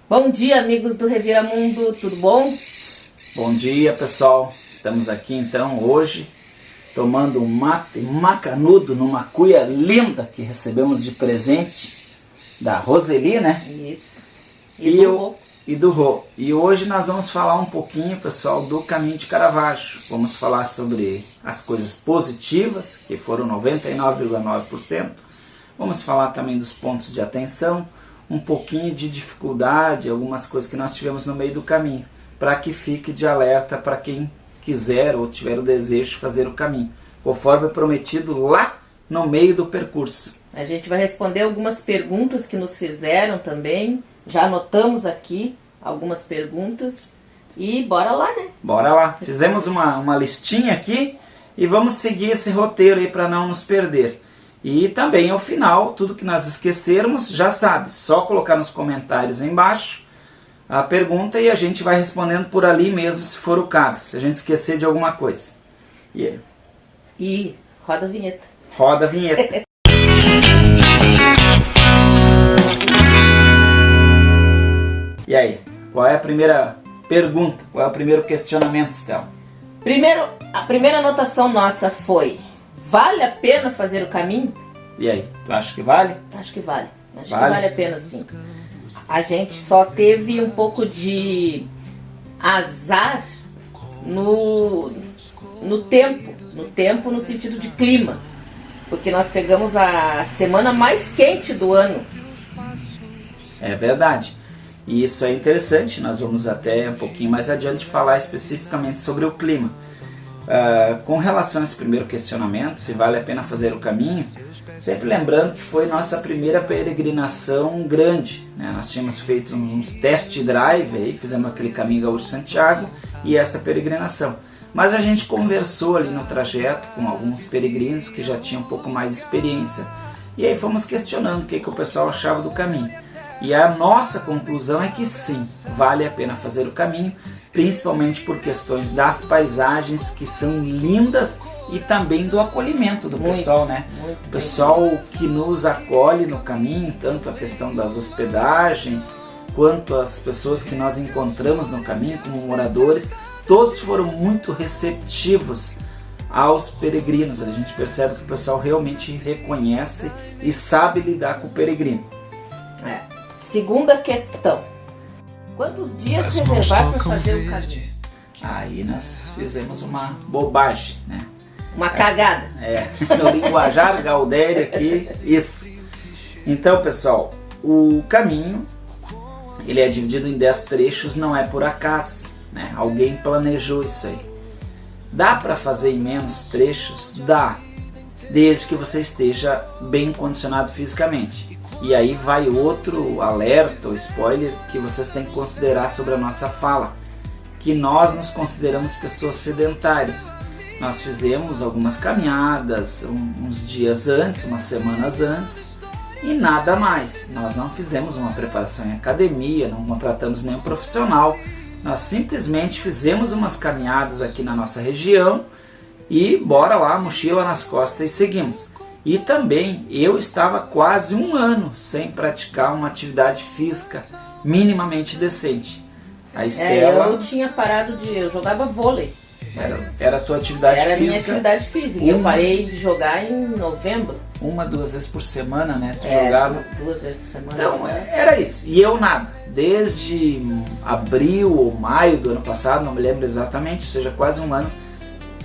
Bom dia, amigos do Reviramundo, tudo bom? Bom dia, pessoal. Estamos aqui então hoje tomando um mate macanudo numa cuia linda que recebemos de presente da Roseli, né? Isso. E do Rô. E hoje nós vamos falar um pouquinho, pessoal, do caminho de Caravaggio. Vamos falar sobre as coisas positivas, que foram 99,9%. Vamos falar também dos pontos de atenção, um pouquinho de dificuldade, algumas coisas que nós tivemos no meio do caminho, para que fique de alerta para quem quiser ou tiver o desejo de fazer o caminho, conforme prometido lá no meio do percurso. A gente vai responder algumas perguntas que nos fizeram também, já anotamos aqui algumas perguntas e bora lá, né? Bora lá, fizemos uma listinha aqui e vamos seguir esse roteiro aí para não nos perder. E também ao final, tudo que nós esquecermos, já sabe, só colocar nos comentários aí embaixo a pergunta e a gente vai respondendo por ali mesmo, se for o caso, se a gente esquecer de alguma coisa. E roda a vinheta. Roda a vinheta. E aí, qual é a primeira pergunta? Qual é o primeiro questionamento, Stella? A primeira anotação nossa foi: vale a pena fazer o caminho? E aí, tu acha que vale? Acho que vale. Acho Vale? que vale a pena, sim. A gente só teve um pouco de azar no tempo. No tempo, no sentido de clima. Porque nós pegamos a semana mais quente do ano. É verdade. E isso é interessante, nós vamos até um pouquinho mais adiante falar especificamente sobre o clima. Com relação a esse primeiro questionamento, se vale a pena fazer o caminho, sempre lembrando que foi nossa primeira peregrinação grande, né? Nós tínhamos feito uns test drive, aí, fizemos aquele caminho Gaúcho Santiago e essa peregrinação. Mas a gente conversou ali no trajeto com alguns peregrinos que já tinham um pouco mais de experiência. E aí fomos questionando o que o pessoal achava do caminho. E a nossa conclusão é que sim, vale a pena fazer o caminho, principalmente por questões das paisagens que são lindas e também do acolhimento do pessoal, né? O pessoal que nos acolhe no caminho, tanto a questão das hospedagens, quanto as pessoas que nós encontramos no caminho como moradores, todos foram muito receptivos aos peregrinos. A gente percebe que o pessoal realmente reconhece e sabe lidar com o peregrino. Segunda questão: quantos dias reservar para fazer o caminho? Aí nós fizemos uma bobagem, né? Uma cagada. No linguajar Gaudério aqui, isso. Então, pessoal, o caminho ele é dividido em 10 trechos, não é por acaso, né? Alguém planejou isso aí. Dá para fazer em menos trechos? Dá, desde que você esteja bem condicionado fisicamente. E aí vai outro alerta ou spoiler que vocês têm que considerar sobre a nossa fala, que nós nos consideramos pessoas sedentárias. Nós fizemos algumas caminhadas uns dias antes, umas semanas antes, e nada mais. Nós não fizemos uma preparação em academia, não contratamos nenhum profissional. Nós simplesmente fizemos umas caminhadas aqui na nossa região e bora lá, mochila nas costas e seguimos. E também eu estava quase um ano sem praticar uma atividade física minimamente decente. A Estela, eu tinha parado eu jogava vôlei. Era a tua atividade física? Era a minha atividade física. Eu parei de jogar em novembro. 1-2 vezes por semana, né? Tu jogava 2 vezes por semana. Então, era isso. E eu nada. Desde abril ou maio do ano passado, não me lembro exatamente, ou seja, quase um ano,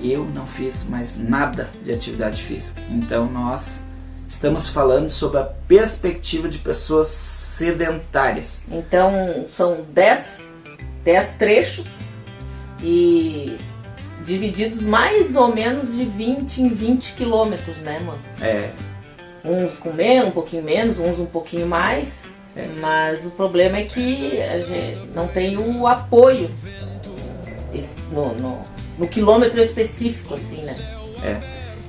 eu não fiz mais nada de atividade física. Então nós estamos falando sobre a perspectiva de pessoas sedentárias. Então são 10 trechos e divididos mais ou menos de 20 em 20 quilômetros, né, mano? Uns com menos, um pouquinho menos, uns um pouquinho mais. Mas o problema é que a gente não tem o apoio no quilômetro específico, assim, né?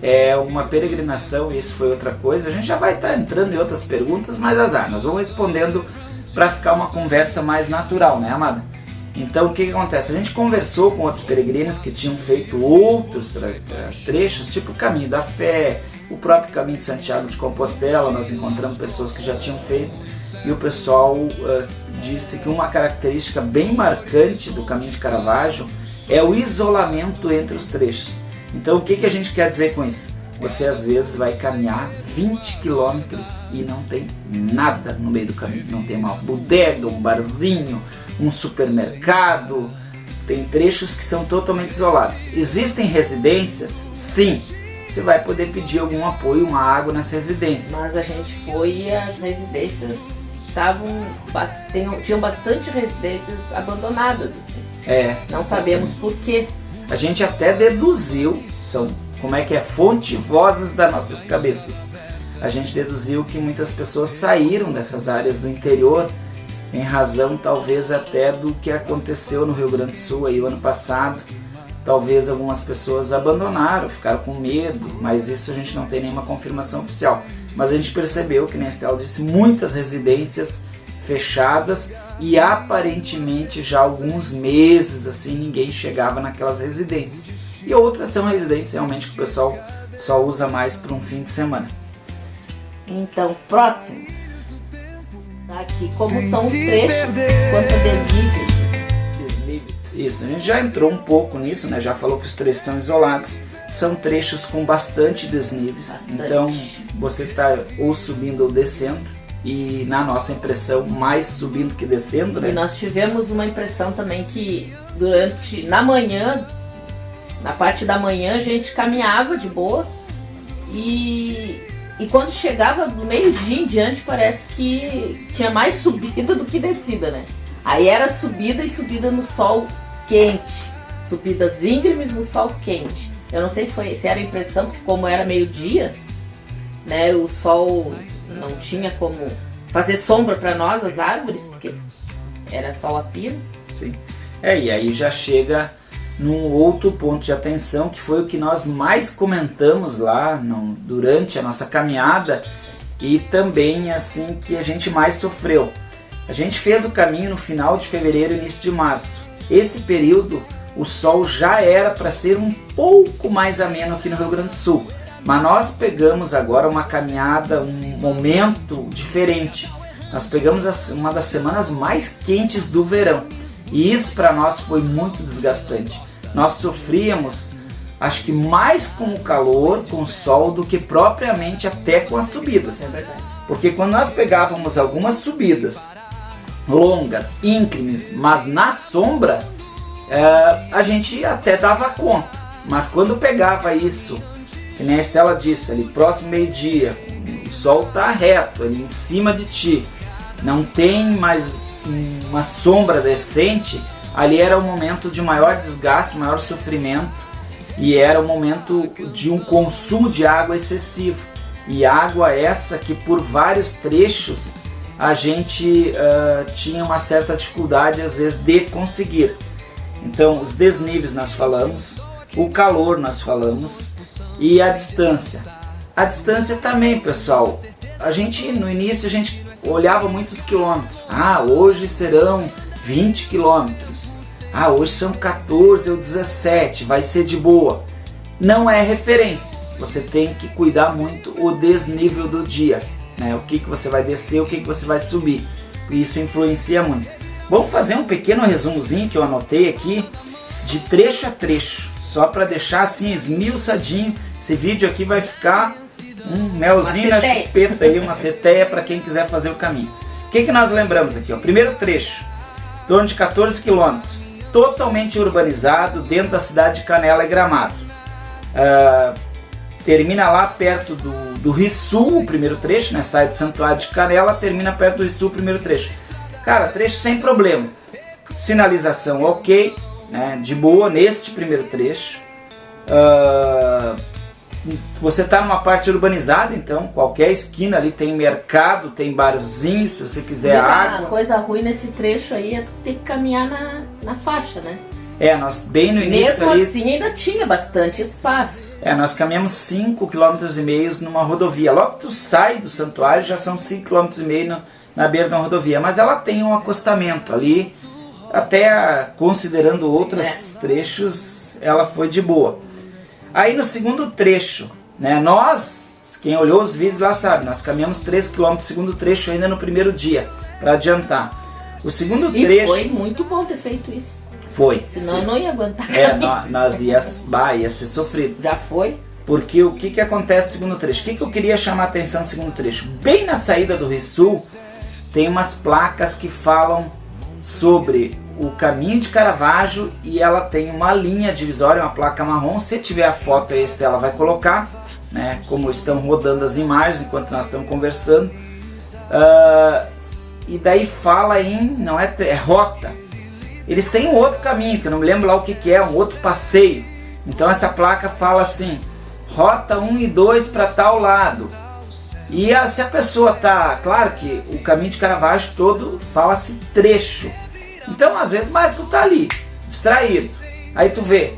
É uma peregrinação, isso foi outra coisa. A gente já vai estar entrando em outras perguntas, mas azar, nós vamos respondendo para ficar uma conversa mais natural, né, amada? Então o que acontece? A gente conversou com outros peregrinos que tinham feito outros trechos, tipo o Caminho da Fé, o próprio Caminho de Santiago de Compostela. Nós encontramos pessoas que já tinham feito e o pessoal disse que uma característica bem marcante do caminho de Caravaggio é o isolamento entre os trechos. Então o que a gente quer dizer com isso? Você às vezes vai caminhar 20 quilômetros e não tem nada no meio do caminho. Não tem uma bodega, um barzinho, um supermercado. Tem trechos que são totalmente isolados. Existem residências? Sim. Você vai poder pedir algum apoio, uma água nas residências. Mas a gente foi e as residências tinham bastante residências abandonadas. Assim. Não sabemos por quê. A gente até deduziu, fonte, vozes das nossas cabeças. A gente deduziu que muitas pessoas saíram dessas áreas do interior em razão talvez até do que aconteceu no Rio Grande do Sul aí o ano passado. Talvez algumas pessoas abandonaram, ficaram com medo, mas isso a gente não tem nenhuma confirmação oficial. Mas a gente percebeu, que nem a Estela disse, muitas residências fechadas e aparentemente já há alguns meses assim ninguém chegava naquelas residências. E outras são residências realmente que o pessoal só usa mais para um fim de semana. Então, próximo. Aqui, como são os trechos, quanto a desníveis. Isso, a gente já entrou um pouco nisso, né? Já falou que os trechos são isolados. São trechos com bastante desníveis. Então, você está ou subindo ou descendo. E na nossa impressão, mais subindo que descendo, né? E nós tivemos uma impressão também que na parte da manhã, a gente caminhava de boa. E quando chegava do meio-dia em diante, parece que tinha mais subida do que descida, né? Aí era subida e subida no sol quente. Subidas íngremes no sol quente. Eu não sei se era a impressão, porque como era meio-dia, né, o sol não tinha como fazer sombra para nós, as árvores, porque era sol a pino. Sim. E aí já chega num outro ponto de atenção, que foi o que nós mais comentamos lá durante a nossa caminhada e também assim que a gente mais sofreu. A gente fez o caminho no final de fevereiro e início de março. Esse período o sol já era para ser um pouco mais ameno aqui no Rio Grande do Sul. Mas nós pegamos agora uma caminhada, um momento diferente. Nós pegamos uma das semanas mais quentes do verão. E isso para nós foi muito desgastante. Nós sofríamos, acho que mais com o calor, com o sol, do que propriamente até com as subidas. É verdade. Porque quando nós pegávamos algumas subidas longas, íngremes, mas na sombra, a gente até dava conta. Mas quando pegava isso, que nem a Estela disse, ali próximo meio-dia, o sol está reto, ali em cima de ti, não tem mais uma sombra decente, ali era o momento de maior desgaste, maior sofrimento, e era o momento de um consumo de água excessivo. E água essa que por vários trechos a gente tinha uma certa dificuldade às vezes de conseguir. Então os desníveis nós falamos, o calor nós falamos e a distância. A distância também, pessoal. No início a gente olhava muitos quilômetros. Hoje serão 20 quilômetros. Hoje são 14 ou 17, vai ser de boa. Não é referência. Você tem que cuidar muito o desnível do dia, né? O que você vai descer, o que você vai subir. Isso influencia muito. Vamos fazer um pequeno resumozinho que eu anotei aqui, de trecho a trecho, só para deixar assim esmiuçadinho. Esse vídeo aqui vai ficar um melzinho na chupeta, aí, uma teteia para quem quiser fazer o caminho. O que nós lembramos aqui? Primeiro trecho, em torno de 14 quilômetros, totalmente urbanizado, dentro da cidade de Canela e Gramado. Termina lá perto do Rissul, o primeiro trecho, né? Sai do Santuário de Canela, termina perto do Rissul, o primeiro trecho. Cara, trecho sem problema. Sinalização ok, né? De boa neste primeiro trecho. Você está numa parte urbanizada, então qualquer esquina ali tem mercado, tem barzinho, se você quiser água. A coisa ruim nesse trecho aí é tu ter que caminhar na faixa, né? Nós bem no início mesmo ali, assim ainda tinha bastante espaço. Nós caminhamos 5,5 km numa rodovia. Logo que tu sai do santuário já são 5,5 km na beira de uma rodovia. Mas ela tem um acostamento ali, até considerando outros trechos, ela foi de boa. Aí no segundo trecho, né, quem olhou os vídeos lá sabe, nós caminhamos 3 km no segundo trecho ainda no primeiro dia. para adiantar. O segundo e trecho... foi muito bom ter feito isso. Foi. Senão eu não ia aguentar. Nós ia ser sofrido. Já foi. Porque o que acontece no segundo trecho? O que eu queria chamar a atenção no segundo trecho? Bem na saída do Rio-Sul, tem umas placas que falam sobre o caminho de Caravaggio e ela tem uma linha divisória, uma placa marrom. Se tiver a foto, a Estela vai colocar, né? Como estão rodando as imagens enquanto nós estamos conversando. E daí fala não é rota. Eles têm um outro caminho, que eu não me lembro lá o que é, um outro passeio. Então essa placa fala assim, rota 1 e 2 para tal lado. E se a pessoa tá, claro que o caminho de Caravaggio todo fala-se trecho. Então às vezes, mas tu tá ali, distraído. Aí tu vê,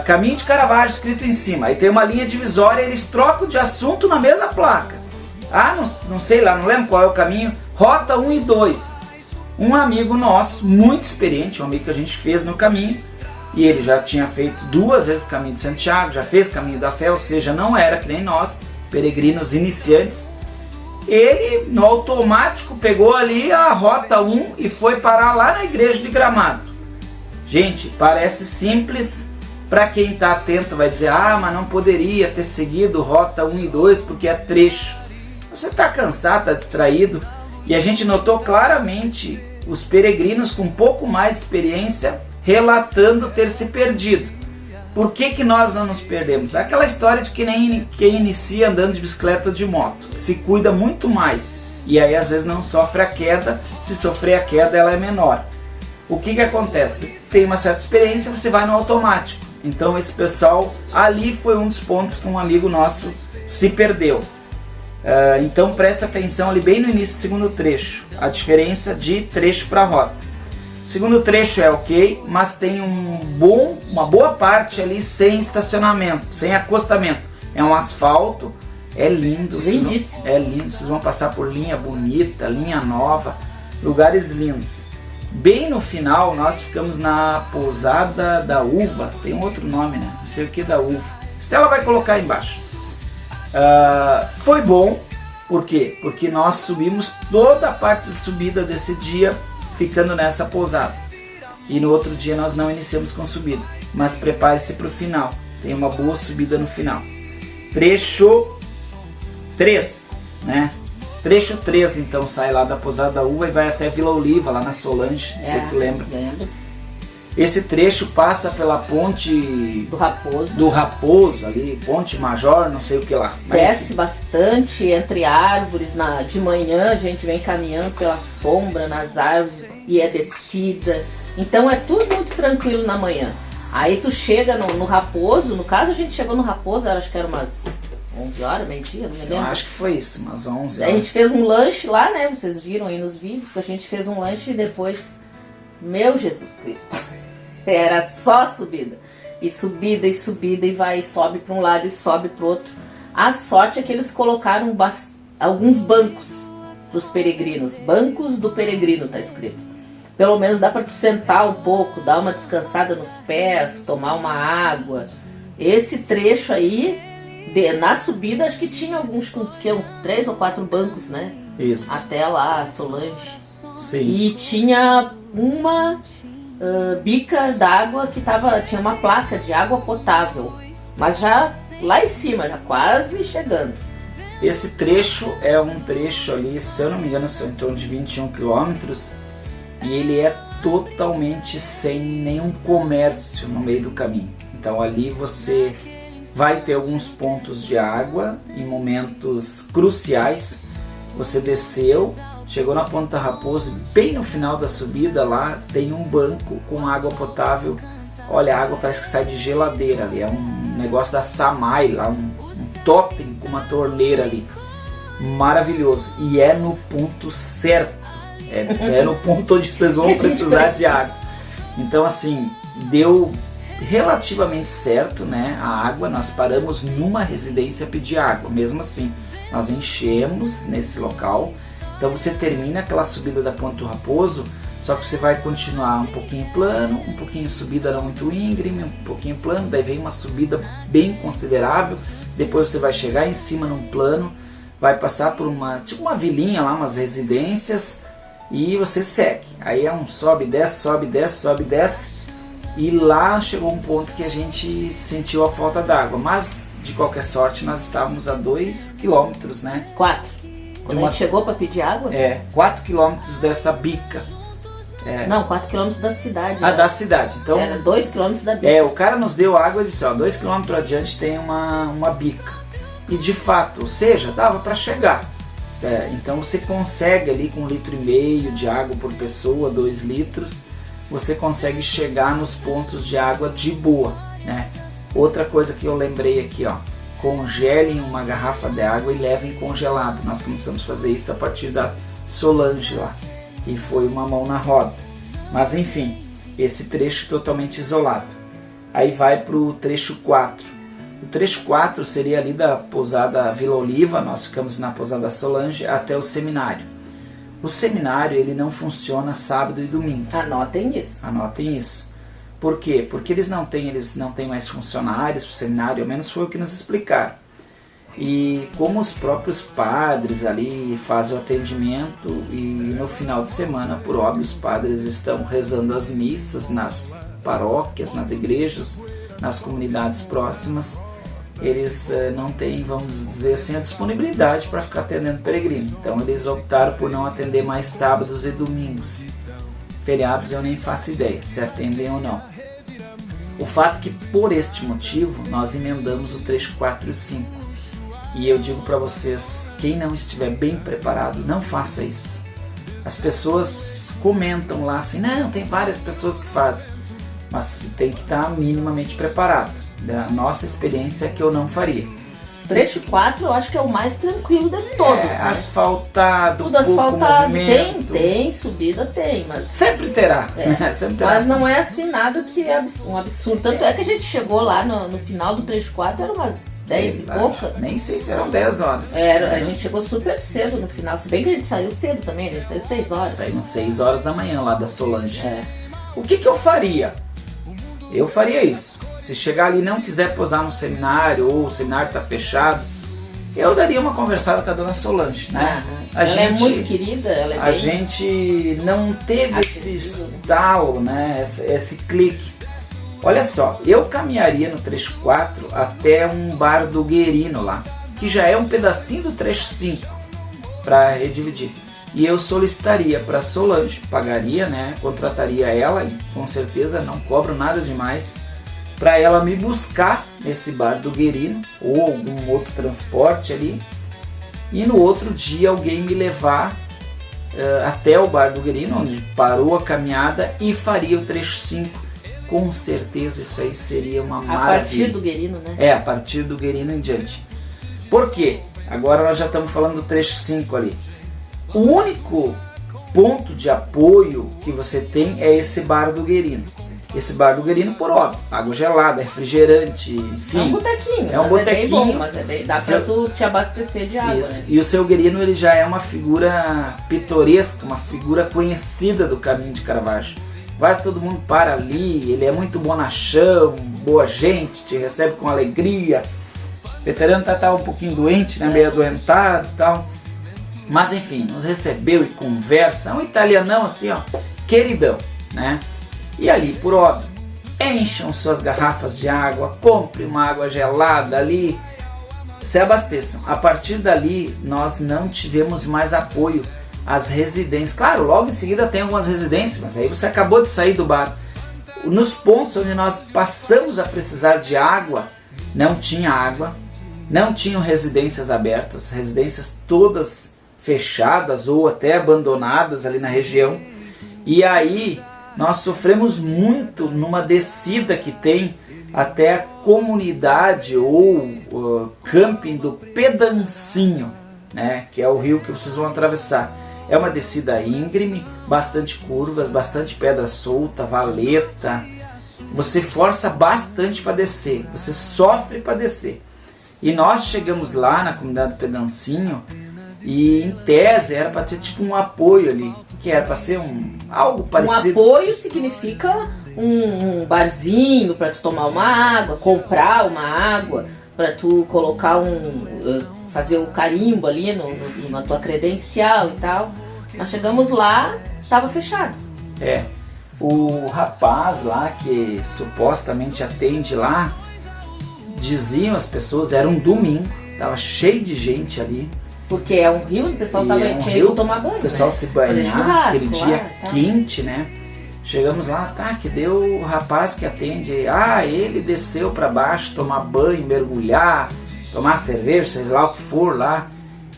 caminho de Caravaggio escrito em cima. Aí tem uma linha divisória e eles trocam de assunto na mesma placa. Não sei lá, não lembro qual é o caminho. Rota 1 e 2. Um amigo nosso, muito experiente, um amigo que a gente fez no caminho, e ele já tinha feito 2 vezes o caminho de Santiago, já fez o caminho da fé, ou seja, não era que nem nós, peregrinos iniciantes. Ele, no automático, pegou ali a rota 1 e foi parar lá na igreja de Gramado. Gente, parece simples, para quem está atento vai dizer, mas não poderia ter seguido rota 1 e 2 porque é trecho. Você está cansado, está distraído, e a gente notou claramente os peregrinos com um pouco mais de experiência relatando ter se perdido. Por que nós não nos perdemos? Aquela história de que nem quem inicia andando de bicicleta ou de moto, se cuida muito mais, e aí às vezes não sofre a queda, se sofrer a queda ela é menor. O que acontece? Tem uma certa experiência, você vai no automático. Então esse pessoal, ali foi um dos pontos que um amigo nosso se perdeu. Então presta atenção ali bem no início do segundo trecho, a diferença de trecho para rota. O segundo trecho é ok, mas tem uma boa parte ali sem estacionamento, sem acostamento. É um asfalto, é lindo, vocês vão passar por linha bonita, linha nova, lugares lindos. Bem no final nós ficamos na pousada da Uva, tem um outro nome, né? Não sei o que da Uva. Estela vai colocar aí embaixo. Foi bom, por quê? Porque nós subimos toda a parte de subida desse dia ficando nessa pousada. E no outro dia nós não iniciamos com subida, mas prepare-se para o final, tem uma boa subida no final. Trecho 3, né? Trecho 3 então sai lá da Pousada da Uva e vai até Vila Oliva, lá na Solange, não sei se lembra. Esse trecho passa pela ponte do Raposo ali, Ponte Major, não sei o que lá. Desce bastante entre árvores, de manhã a gente vem caminhando pela sombra nas árvores e é descida. Então é tudo muito tranquilo na manhã. Aí tu chega no Raposo, no caso a gente chegou no Raposo, acho que era umas 11 horas, meio-dia, não me lembro. Eu acho que foi isso, umas 11 horas. A gente fez um lanche lá, né, vocês viram aí nos vídeos, a gente fez um lanche e depois, meu Jesus Cristo, era só subida. E subida e subida e vai, e sobe para um lado e sobe para o outro. A sorte é que eles colocaram alguns bancos dos peregrinos, bancos do peregrino tá escrito. Pelo menos dá para tu sentar um pouco, dar uma descansada nos pés, tomar uma água. Esse trecho aí, na subida, acho que tinha uns 3 ou 4 bancos, né? Isso. Até lá, Solange. Sim. E tinha uma bica d'água que tinha uma placa de água potável. Mas já lá em cima, já quase chegando. Esse trecho é um trecho ali, se eu não me engano, são em torno de 21 quilômetros. E ele é totalmente sem nenhum comércio no meio do caminho. Então ali você vai ter alguns pontos de água em momentos cruciais. Você desceu, chegou na Ponta Raposo, bem no final da subida lá tem um banco com água potável. Olha, a água parece que sai de geladeira ali, é um negócio da Samai lá, um totem com uma torneira ali. Maravilhoso, e é no ponto certo. É no ponto onde vocês vão precisar de água. Então assim, deu relativamente certo, né? A água, nós paramos numa residência a pedir água. Mesmo assim, nós enchemos nesse local. Então você termina aquela subida da Ponta do Raposo, só que você vai continuar um pouquinho plano, um pouquinho subida não muito íngreme, um pouquinho plano, daí vem uma subida bem considerável. Depois você vai chegar em cima num plano, vai passar por uma vilinha lá, umas residências. e você segue. Aí é um sobe, desce, sobe, desce, sobe, desce. E lá chegou um ponto que a gente sentiu a falta d'água. Mas, de qualquer sorte, nós estávamos a 2 quilômetros, né? 4. Quando a gente chegou para pedir água? 4 quilômetros dessa bica. Não, 4 quilômetros da cidade. Da cidade. Então, era 2 quilômetros da bica. O cara nos deu água e disse, 2 quilômetros adiante tem uma bica. E de fato, ou seja, dava para chegar. Então você consegue ali com 1,5 litro de água por pessoa, 2 litros, você consegue chegar nos pontos de água de boa, né? Outra coisa que eu lembrei aqui, congelem uma garrafa de água e levem congelado. Nós começamos a fazer isso a partir da Solange lá, e foi uma mão na roda. Mas enfim, esse trecho totalmente isolado. Aí vai para o trecho 4. O trecho 4 seria ali da pousada Vila Oliva, nós ficamos na pousada Solange, até o seminário. O seminário ele não funciona sábado e domingo. Anotem isso. Anotem isso. Por quê? Porque eles não têm mais funcionários, o seminário, ao menos foi o que nos explicaram. E como os próprios padres ali fazem o atendimento e no final de semana, por óbvio, os padres estão rezando as missas nas paróquias, nas igrejas, nas comunidades próximas, eles não têm, vamos dizer assim, a disponibilidade para ficar atendendo peregrino. Então eles optaram por não atender mais sábados e domingos. Feriados eu nem faço ideia se atendem ou não. O fato é que por este motivo nós emendamos o trecho 4 e o 5. E eu digo para vocês, quem não estiver bem preparado, não faça isso. As pessoas comentam lá assim, não, tem várias pessoas que fazem, mas tem que estar minimamente preparado. A nossa experiência é que eu não faria. Trecho 4 eu acho que é o mais tranquilo de todos, né? Asfaltado, tudo asfaltado, movimento. Tem subida, tem, mas... Sempre terá, né? Sempre terá. Mas não é assim nada que é um absurdo. Tanto é que a gente chegou lá no final do trecho 4, era umas 10 e pouca. Nem sei se eram 10 horas. A gente chegou super cedo no final, se bem que a gente saiu cedo também, a gente saiu 6 horas. Saímos 6 horas da manhã lá da Solange. O que eu faria? Eu faria isso. Se chegar ali e não quiser posar no seminário, ou o seminário está fechado, eu daria uma conversada com a dona Solange, né? Ela é muito querida, ela é a gente não teve esse estalo, né? Esse clique. Olha só, eu caminharia no trecho 4 até um bar do Guerino lá, que já é um pedacinho do trecho 5, para redividir. E eu solicitaria para Solange, pagaria, né? Contrataria ela, e com certeza não cobro nada demais, para ela me buscar nesse bar do Guerino ou algum outro transporte ali, e no outro dia alguém me levar até o bar do Guerino, onde parou a caminhada, e faria o trecho 5. Com certeza isso aí seria uma maravilha. A partir do Guerino, né? A partir do Guerino em diante. Por quê? Agora nós já estamos falando do trecho 5 ali. O único ponto de apoio que você tem é esse bar do Guerino. Esse bar do Guerino, por óbvio, água gelada, refrigerante, enfim. É um botequinho, é um botequinho, bem bom, mas dá pra tu te abastecer de água, né? E o seu Guerino, ele já é uma figura pitoresca, uma figura conhecida do caminho de Caravaggio. Quase todo mundo para ali, ele é muito bonachão, boa gente, te recebe com alegria. O veterano tá um pouquinho doente, né, meio adoentado e tal. Mas enfim, nos recebeu e conversa, é um italianão assim, queridão, né? E ali, por óbvio, encham suas garrafas de água, compre uma água gelada ali, se abasteçam. A partir dali, nós não tivemos mais apoio às residências. Claro, logo em seguida tem algumas residências, mas aí você acabou de sair do bar. Nos pontos onde nós passamos a precisar de água, não tinha água, não tinham residências abertas, residências todas fechadas ou até abandonadas ali na região. E aí nós sofremos muito numa descida que tem até a comunidade ou camping do Pedancinho, né, que é o rio que vocês vão atravessar. É uma descida íngreme, bastante curvas, bastante pedra solta, valeta. Você força bastante para descer, você sofre para descer. E nós chegamos lá na comunidade do Pedancinho e em tese era para ter tipo um apoio ali, que era para ser algo parecido. Um apoio significa um barzinho para tu tomar uma água, comprar uma água, para tu colocar fazer o carimbo ali na tua credencial e tal. Nós chegamos lá, estava fechado. O rapaz lá que supostamente atende lá, diziam as pessoas, era um domingo, tava cheio de gente ali. Porque é um rio, o pessoal tinha ido tomar banho, o pessoal, né, se banhar, aquele dia tá quente, né? Chegamos lá, que deu o rapaz que atende, ele desceu para baixo tomar banho, mergulhar, tomar cerveja, sei lá o que for lá,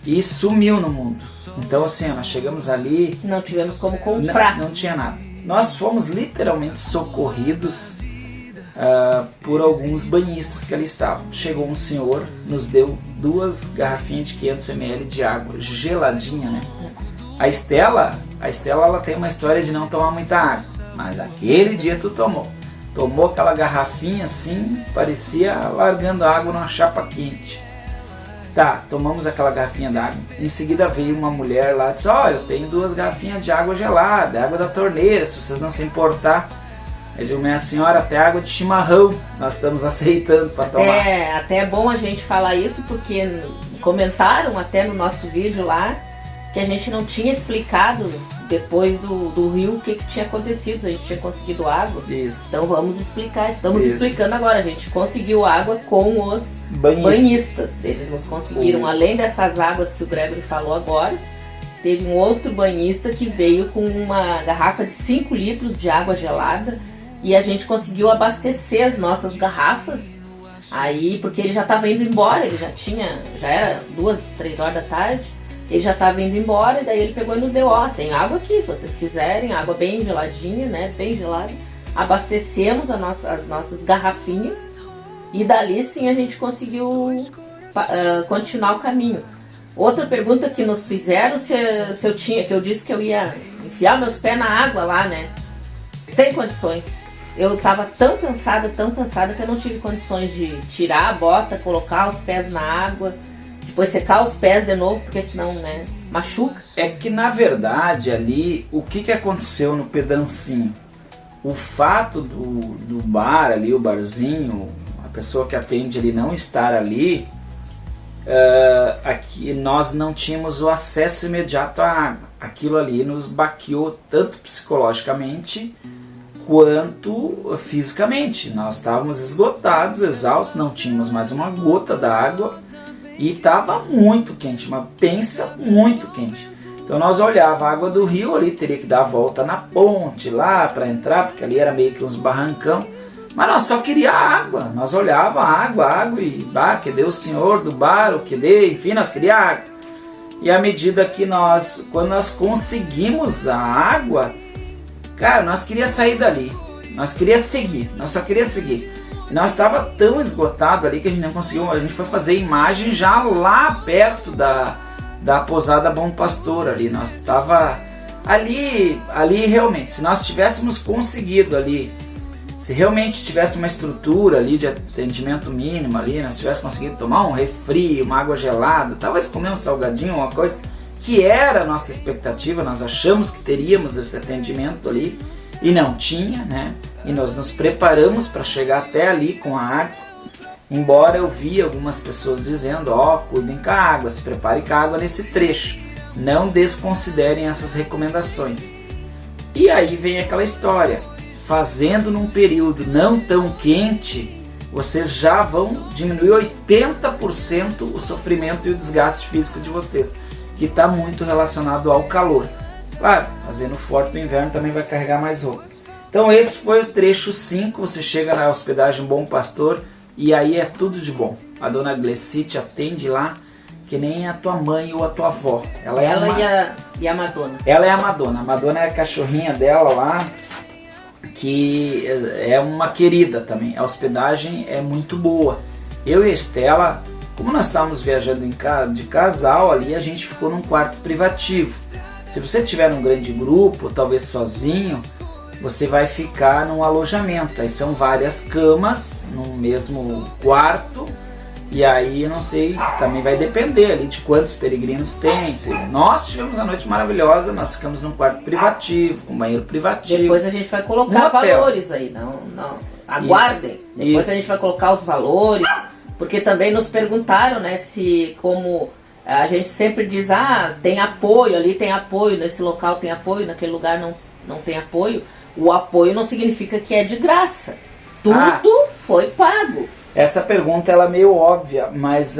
e sumiu no mundo. Então assim, nós chegamos ali, não tivemos como comprar, não tinha nada. Nós fomos literalmente socorridos por alguns banhistas que ali estavam. Chegou um senhor, nos deu 2 garrafinhas de 500 ml de água geladinha, né? A Estela ela tem uma história de não tomar muita água, mas aquele dia tu tomou aquela garrafinha assim, parecia largando água numa chapa quente. Tomamos aquela garrafinha d'água. Em seguida veio uma mulher lá e disse, eu tenho 2 garrafinhas de água gelada, água da torneira, se vocês não se importar. Eu digo, minha senhora, até água de chimarrão nós estamos aceitando para tomar. Até é bom a gente falar isso, porque comentaram até no nosso vídeo lá que a gente não tinha explicado depois do rio o que tinha acontecido, se a gente tinha conseguido água. Isso. Então vamos explicar, estamos explicando agora. A gente conseguiu água com os banhistas. Eles nos conseguiram, além dessas águas que o Gregory falou agora, teve um outro banhista que veio com uma garrafa de 5 litros de água gelada e a gente conseguiu abastecer as nossas garrafas. Aí, porque ele já estava indo embora, ele já era 2, 3 horas da tarde. Ele já estava indo embora e daí ele pegou e nos deu, tem água aqui, se vocês quiserem, água bem geladinha, né, bem gelada. Abastecemos as nossas garrafinhas e dali sim a gente conseguiu continuar o caminho. Outra pergunta que nos fizeram, se eu tinha, que eu disse que eu ia enfiar meus pés na água lá, né, sem condições. Eu estava tão cansada que eu não tive condições de tirar a bota, colocar os pés na água, depois secar os pés de novo, porque senão, né, machuca. É que na verdade ali, o que aconteceu no Pedancinho? O fato do bar ali, o barzinho, a pessoa que atende ali não estar ali, aqui nós não tínhamos o acesso imediato à água. Aquilo ali nos baqueou tanto psicologicamente quanto fisicamente. Nós estávamos esgotados, exaustos, não tínhamos mais uma gota da água. E estava muito quente, mas pensa muito quente. Então nós olhávamos a água do rio ali, teria que dar a volta na ponte lá para entrar, porque ali era meio que uns barrancão. Mas nós só queríamos água. Nós olhávamos a água e que deu o senhor do bar, o que deu, enfim, nós queríamos água. E à medida que quando nós conseguimos a água, cara, nós queríamos sair dali. Nós queríamos seguir, nós só queríamos seguir. Nós estava tão esgotado ali que a gente não conseguiu, a gente foi fazer imagem já lá perto da pousada Bom Pastor ali. Nós estava ali realmente, se nós tivéssemos conseguido ali, se realmente tivesse uma estrutura ali de atendimento mínimo ali, nós tivéssemos conseguido tomar um refri, uma água gelada, talvez comer um salgadinho, uma coisa que era a nossa expectativa, nós achamos que teríamos esse atendimento ali e não tinha, né? E nós nos preparamos para chegar até ali com a água, embora eu vi algumas pessoas dizendo, cuidem com a água, se preparem com a água nesse trecho, não desconsiderem essas recomendações. E aí vem aquela história, fazendo num período não tão quente, vocês já vão diminuir 80% o sofrimento e o desgaste físico de vocês, que está muito relacionado ao calor. Claro, fazendo forte no inverno também vai carregar mais roupa. Então esse foi o trecho 5, você chega na hospedagem Bom Pastor e aí é tudo de bom. A dona Glecite atende lá que nem a tua mãe ou a tua avó. Ela e a Madonna. Ela é a Madonna. A Madonna é a cachorrinha dela lá, que é uma querida também. A hospedagem é muito boa. Eu e a Estela, como nós estávamos viajando de casal ali, a gente ficou num quarto privativo. Se você tiver num grande grupo, talvez sozinho, você vai ficar num alojamento. Aí são várias camas no mesmo quarto. E aí, não sei, também vai depender ali de quantos peregrinos tem. Nós tivemos uma noite maravilhosa, nós ficamos num quarto privativo, com banheiro privativo. Depois a gente vai colocar valores aí, não. Aguardem. Depois a gente vai colocar os valores, porque também nos perguntaram, né, se como A gente sempre diz, tem apoio, ali tem apoio, nesse local tem apoio, naquele lugar não tem apoio. O apoio não significa que é de graça. Tudo foi pago. Essa pergunta ela é meio óbvia, mas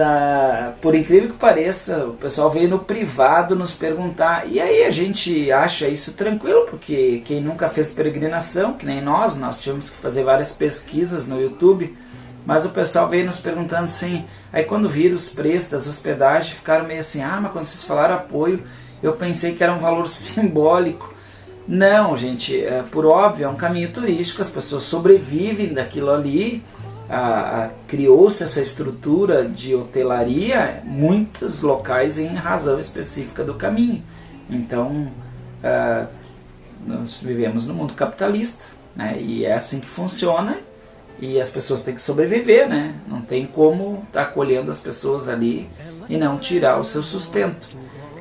por incrível que pareça, o pessoal veio no privado nos perguntar, e aí a gente acha isso tranquilo, porque quem nunca fez peregrinação, que nem nós tivemos que fazer várias pesquisas no YouTube, mas o pessoal veio nos perguntando assim, aí quando viram os preços das hospedagens, ficaram meio assim, mas quando vocês falaram apoio, eu pensei que era um valor simbólico. Não, gente, por óbvio, é um caminho turístico, as pessoas sobrevivem daquilo ali, criou-se essa estrutura de hotelaria, muitos locais em razão específica do caminho. Então, nós vivemos no mundo capitalista, né? E é assim que funciona, e as pessoas têm que sobreviver, né? Não tem como estar acolhendo as pessoas ali e não tirar o seu sustento.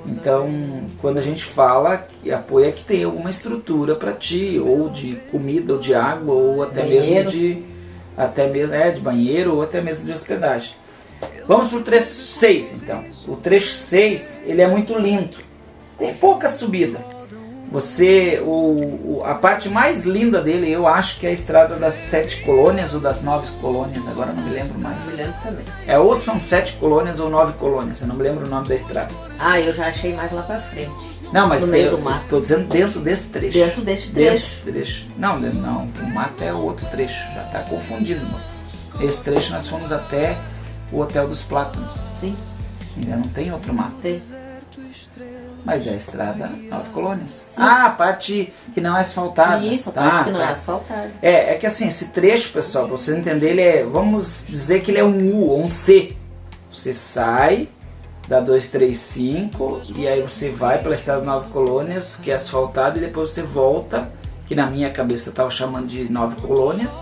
Então, quando a gente fala que apoio é que tem alguma estrutura para ti, ou de comida, ou de água, ou até mesmo de banheiro, ou até mesmo de hospedagem. Vamos para o trecho 6, então. O trecho 6, ele é muito lindo. Tem pouca subida. A parte mais linda dele, eu acho que é a estrada das 7 colônias ou das 9 colônias, agora não me lembro mais. Me lembro também. Ou são 7 colônias ou 9 colônias, eu não me lembro o nome da estrada. Eu já achei mais lá pra frente. Não, mas no meio do mato. Tô dizendo dentro desse trecho. Dentro desse trecho? Não, o mato é outro trecho, já tá confundindo, moça. Esse trecho nós fomos até o Hotel dos Plátanos. Sim. Ainda não tem outro mato. Tem. Mas é a estrada 9 colônias. Sim. A parte que não é asfaltada. Isso, a parte que não é asfaltada. É que assim, esse trecho, pessoal, pra vocês entenderem, ele vamos dizer que ele é um U ou um C. Você sai da 235 e aí você vai pela estrada 9 colônias, que é asfaltada, e depois você volta, que na minha cabeça eu estava chamando de 9 colônias.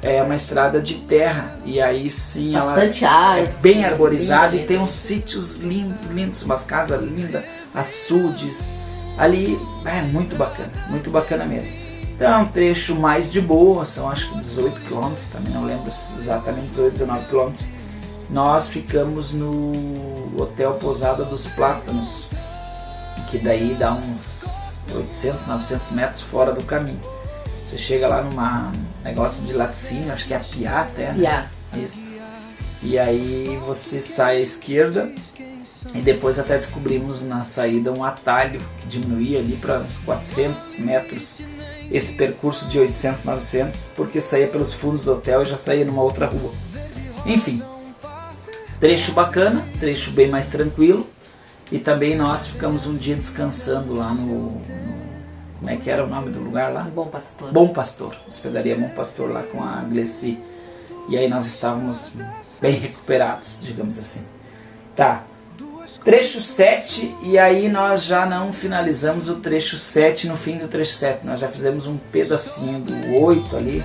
É uma estrada de terra, e aí sim bastante ela é bem arborizada e tem uns sítios lindos, umas casas lindas, açudes, ali é muito bacana mesmo. Então é um trecho mais de boa, são acho que 18 km, também não lembro exatamente, 18, 19 km. Nós ficamos no Hotel Pousada dos Plátanos, que daí dá uns 800, 900 metros fora do caminho. Você chega lá num negócio de laticínio, acho que é Piá até, né? Piá. Isso. E aí você sai à esquerda e depois até descobrimos na saída um atalho que diminuía ali para uns 400 metros esse percurso de 800, 900, porque saía pelos fundos do hotel e já saía numa outra rua. Enfim, trecho bacana, trecho bem mais tranquilo, e também nós ficamos um dia descansando lá como é que era o nome do lugar lá? Bom Pastor. Bom Pastor, hospedaria Bom Pastor lá com a Glessi. E aí nós estávamos bem recuperados, digamos assim. Tá, trecho 7, e aí nós já não finalizamos o trecho 7 no fim do trecho 7. Nós já fizemos um pedacinho do 8 ali,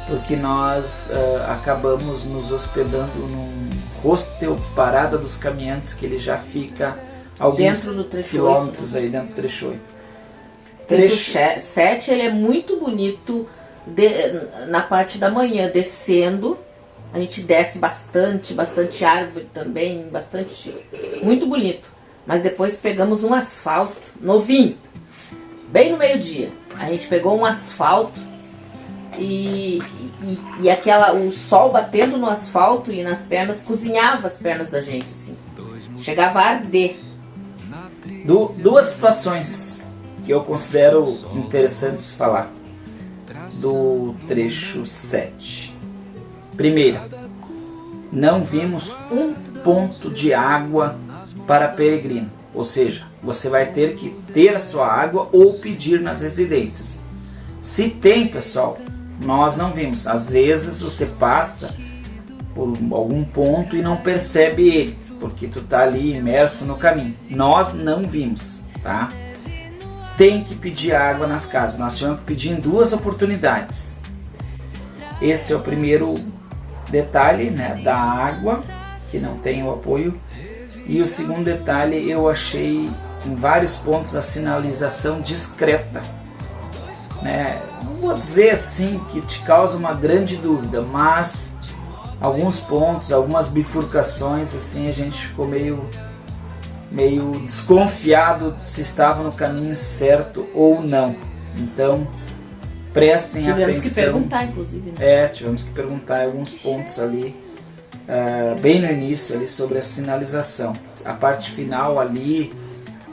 porque nós acabamos nos hospedando num hostel Parada dos Caminhantes, que ele já fica alguns dentro do trecho quilômetros 8. Aí dentro do trecho 8. Trecho 7 ele é muito bonito na parte da manhã, descendo. A gente desce bastante árvore também, muito bonito. Mas depois pegamos um asfalto novinho, bem no meio-dia. A gente pegou um asfalto e o sol batendo no asfalto e nas pernas, cozinhava as pernas da gente, assim. Chegava a arder. Duas situações que eu considero interessantes falar do trecho 7. Primeira, não vimos um ponto de água para peregrino, ou seja, você vai ter que ter a sua água ou pedir nas residências. Se tem, pessoal, nós não vimos. Às vezes você passa por algum ponto e não percebe ele, porque tu tá ali imerso no caminho. Nós não vimos, tá? Tem que pedir água nas casas. Nós tivemos que pedir em 2 oportunidades. Esse é o primeiro detalhe, né, da água, que não tem o apoio. E o segundo detalhe, eu achei em vários pontos a sinalização discreta, né? Não vou dizer assim que te causa uma grande dúvida, mas alguns pontos, algumas bifurcações, assim, a gente ficou meio meio desconfiado se estava no caminho certo ou não. Então, prestem atenção. Tivemos que perguntar, inclusive. Né? Tivemos que perguntar alguns pontos ali, bem no início, ali, sobre a sinalização. A parte final ali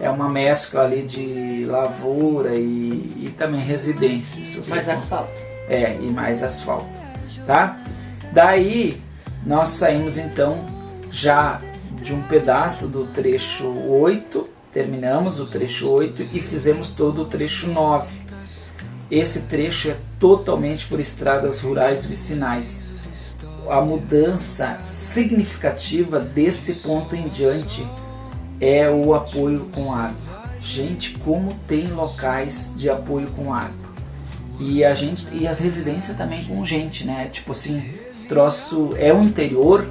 é uma mescla ali de lavoura e também residência. Mais asfalto. E mais asfalto. Tá? Daí, nós saímos então já de um pedaço do trecho 8, terminamos o trecho 8 e fizemos todo o trecho 9. Esse trecho é totalmente por estradas rurais vicinais. A mudança significativa desse ponto em diante é o apoio com água. Gente, como tem locais de apoio com água. E as residências também com gente, né? Tipo assim, troço é o interior,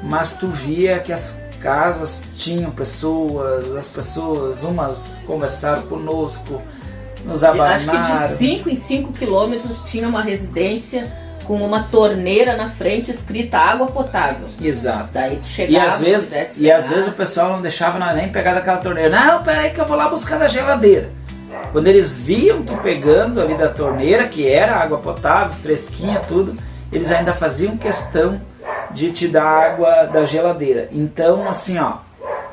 mas tu via que as casas tinham pessoas, as pessoas, umas conversaram conosco, nos abanaram. Acho que de 5 em 5 quilômetros tinha uma residência com uma torneira na frente escrita água potável. Exato. Daí tu chegava, e às vezes o pessoal não deixava nem pegar daquela torneira. Não, peraí que eu vou lá buscar da geladeira. Quando eles viam tu pegando ali da torneira, que era água potável, fresquinha, tudo, eles ainda faziam questão de te dar água da geladeira. Então, assim, ó,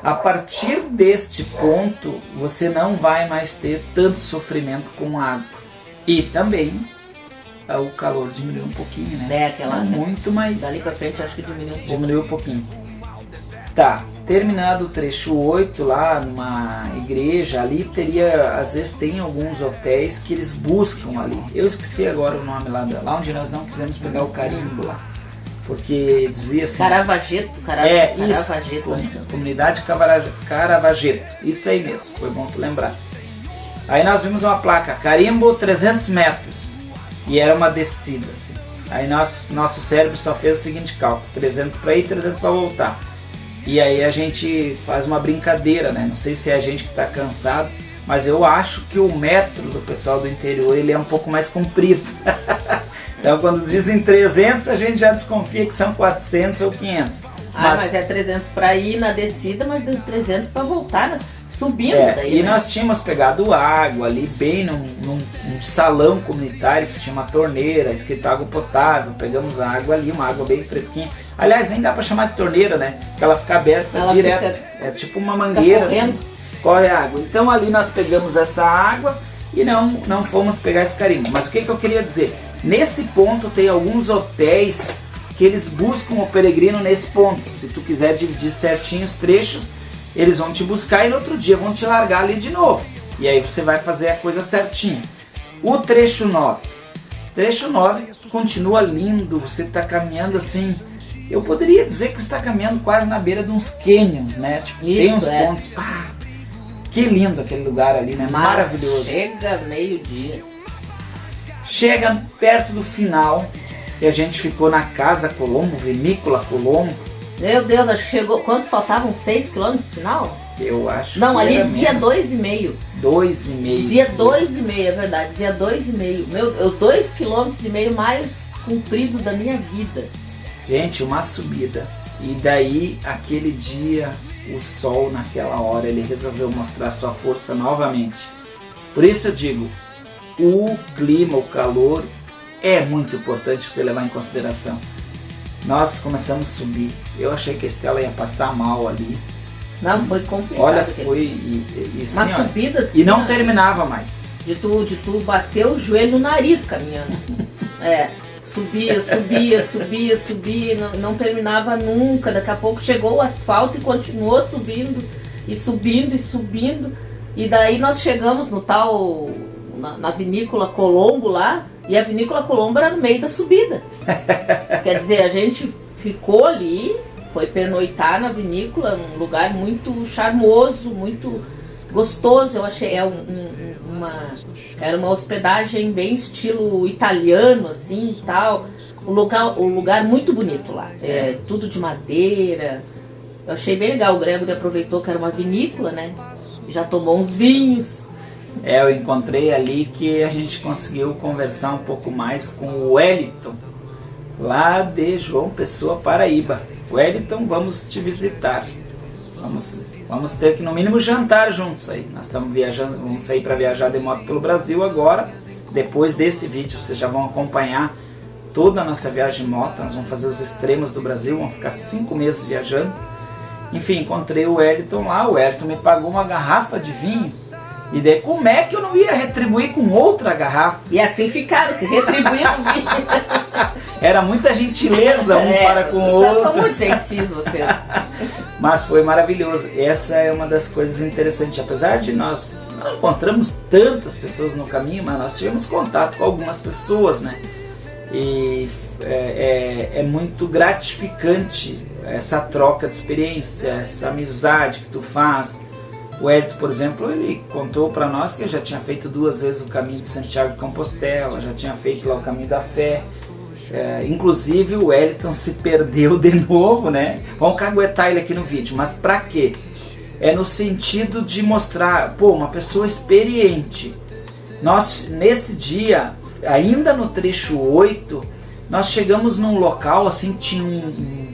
a partir deste ponto, você não vai mais ter tanto sofrimento com água. E também o calor diminuiu um pouquinho, né? Não muito, mas dali pra frente acho que diminuiu um pouco. Diminuiu um pouquinho. Tá, terminado o trecho 8 lá numa igreja, ali teria, às vezes tem alguns hotéis que eles buscam ali. Eu esqueci agora o nome lá onde nós não quisemos pegar o carimbo lá. Porque dizia assim... Caravageto. Isso, comunidade Caravageto. Isso aí mesmo, foi bom tu lembrar. Aí nós vimos uma placa, carimbo 300 metros. E era uma descida, assim. Aí nosso cérebro só fez o seguinte cálculo, 300 para ir, 300 para voltar. E aí a gente faz uma brincadeira, né? Não sei se é a gente que está cansado, mas eu acho que o metro do pessoal do interior ele é um pouco mais comprido. Então quando dizem 300 a gente já desconfia que são 400 ou 500. Mas é 300 para ir na descida, mas 300 para voltar subindo. Daí, e né? Nós tínhamos pegado água ali bem num salão comunitário que tinha uma torneira, escrito água potável. Pegamos a água ali, uma água bem fresquinha. Aliás, nem dá para chamar de torneira, né? Porque ela fica aberta direto. É tipo uma mangueira, assim, corre a água. Então ali nós pegamos essa água e não fomos pegar esse carimbo. Mas o que eu queria dizer? Nesse ponto tem alguns hotéis que eles buscam o peregrino nesse ponto. Se tu quiser dividir certinho os trechos, eles vão te buscar e no outro dia vão te largar ali de novo. E aí você vai fazer a coisa certinho. O trecho 9. Trecho 9 continua lindo, você está caminhando assim... Eu poderia dizer que você está caminhando quase na beira de uns canyons, né? Tipo, tem uns pontos... que lindo aquele lugar ali, né? Maravilhoso. Chega meio-dia. Chega perto do final, e a gente ficou na Casa Colombo, Vinícola Colombo. Meu Deus, acho que chegou... Quanto faltavam? 6 km no final? Eu acho não, que ali era dizia menos. 2,5. 2,5. Dizia 2,5, é verdade. Dizia 2,5. Os 2,5 km mais compridos da minha vida. Gente, uma subida. E daí, aquele dia, o sol naquela hora, ele resolveu mostrar sua força novamente. Por isso eu digo, o clima, o calor, é muito importante você levar em consideração. Nós começamos a subir. Eu achei que a Estela ia passar mal ali. Não, foi complicado. Olha, foi... uma subida assim... E não terminava mais. De tu bater o joelho no nariz caminhando. Subia, não terminava nunca. Daqui a pouco chegou o asfalto e continuou subindo. E daí nós chegamos no tal... Na Vinícola Colombo lá. E a Vinícola Colombo era no meio da subida. Quer dizer, a gente ficou ali, foi pernoitar na vinícola, um lugar muito charmoso, muito gostoso. Eu achei, era uma hospedagem bem estilo italiano, assim, e tal. Um lugar muito bonito lá, tudo de madeira. Eu achei bem legal, o Gregory aproveitou que era uma vinícola, né? Já tomou uns vinhos. Eu encontrei ali que a gente conseguiu conversar um pouco mais com o Wellington, lá de João Pessoa, Paraíba. Wellington, vamos te visitar. Vamos Vamos ter que no mínimo jantar juntos aí. Nós estamos viajando, vamos sair para viajar de moto pelo Brasil agora. Depois desse vídeo vocês já vão acompanhar toda a nossa viagem de moto. Nós vamos fazer os extremos do Brasil, vamos ficar 5 meses viajando. Enfim, encontrei o Wellington lá, o Wellington me pagou uma garrafa de vinho. E daí como é que eu não ia retribuir com outra garrafa? E assim ficaram, se retribuindo o vinho. Era muita gentileza um para com o outro. São muito gentis vocês. Mas foi maravilhoso. Essa é uma das coisas interessantes. Apesar de nós não encontramos tantas pessoas no caminho, mas nós tivemos contato com algumas pessoas, né? E é muito gratificante essa troca de experiência, essa amizade que tu faz. O Edito, por exemplo, ele contou para nós que ele já tinha feito 2 vezes o caminho de Santiago de Compostela, já tinha feito lá o caminho da fé. Inclusive o Wellington se perdeu de novo, né? Vamos caguetar ele aqui no vídeo, mas pra quê? É no sentido de mostrar, pô, uma pessoa experiente. Nós, nesse dia, ainda no trecho 8, nós chegamos num local, assim, tinha um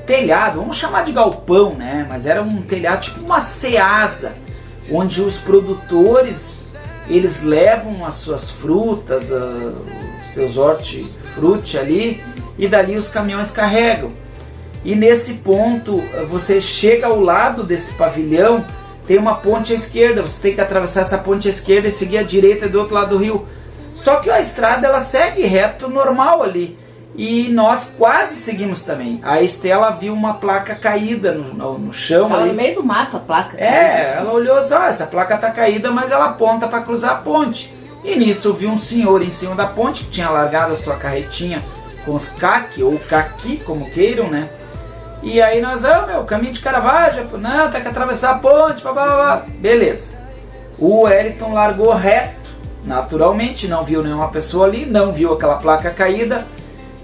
telhado, vamos chamar de galpão, né? Mas era um telhado, tipo uma ceasa, onde os produtores, eles levam as suas frutas, seus hortifruti ali, e dali os caminhões carregam. E nesse ponto, você chega ao lado desse pavilhão, tem uma ponte à esquerda, você tem que atravessar essa ponte à esquerda e seguir à direita do outro lado do rio. Só que a estrada ela segue reto normal ali, e nós quase seguimos também. A Estela viu uma placa caída no chão. Estava ali no meio do mato a placa. Ela olhou só, essa placa tá caída, mas ela aponta para cruzar a ponte. E nisso viu um senhor em cima da ponte que tinha largado a sua carretinha com os caqui, ou caqui, como queiram, né? E aí nós, caminho de Caravaggio, não, tem que atravessar a ponte, blá, blá, blá. Beleza. O Wellington largou reto, naturalmente, não viu nenhuma pessoa ali, não viu aquela placa caída,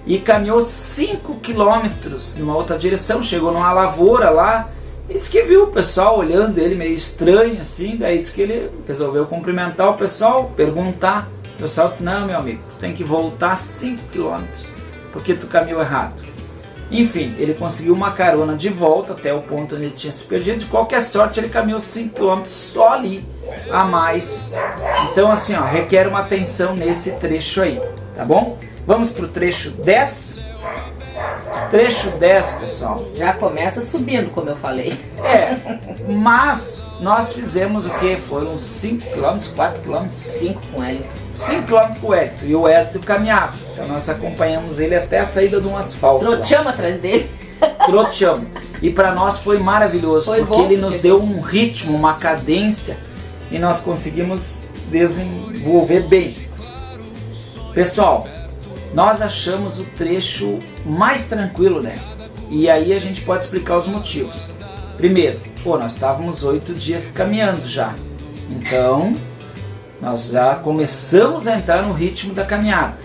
e caminhou 5 quilômetros numa outra direção, chegou numa lavoura lá, e disse que viu o pessoal olhando ele meio estranho assim, daí disse que ele resolveu cumprimentar o pessoal, perguntar. O pessoal disse, não, meu amigo, tu tem que voltar 5 quilômetros, porque tu caminhou errado. Enfim, ele conseguiu uma carona de volta até o ponto onde ele tinha se perdido. De qualquer sorte, ele caminhou 5 quilômetros só ali, a mais. Então assim, ó, requer uma atenção nesse trecho aí, tá bom? Vamos pro trecho 10. Trecho 10, pessoal. Já começa subindo, como eu falei. Mas nós fizemos o que? Foram 5 km, 4 km? 5 com o Wellington. 5 km com o Wellington. E o Wellington caminhava. Então nós acompanhamos ele até a saída de um asfalto. Troteamos atrás dele. Troteamos. E para nós foi maravilhoso, foi porque ele nos deu um ritmo, uma cadência, e nós conseguimos desenvolver bem. Pessoal, nós achamos o trecho mais tranquilo, né? E aí a gente pode explicar os motivos. Primeiro, nós estávamos 8 dias caminhando já. Então, nós já começamos a entrar no ritmo da caminhada.